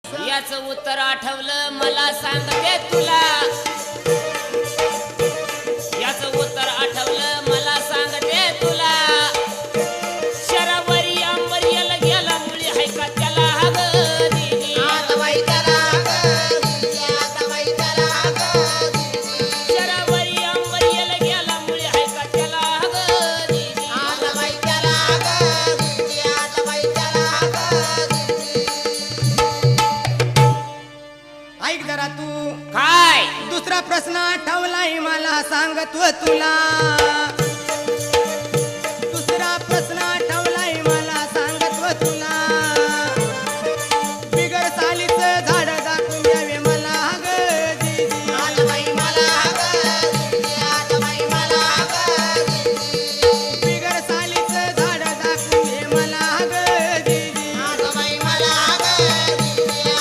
याचं उत्तर आठवलं मला सांगते तुला, याचं उत्तर आठवलं मला सांगते तुला. शरावरी अंबरियाला गेला मुली हाय का त्याला हग दिदी, शरावरी अंबरियाला गेला मुली हाय का त्याला हग दिदी. ऐक जरा तू काय दुसरा प्रश्न आठवलाय मला सांगतो तुला.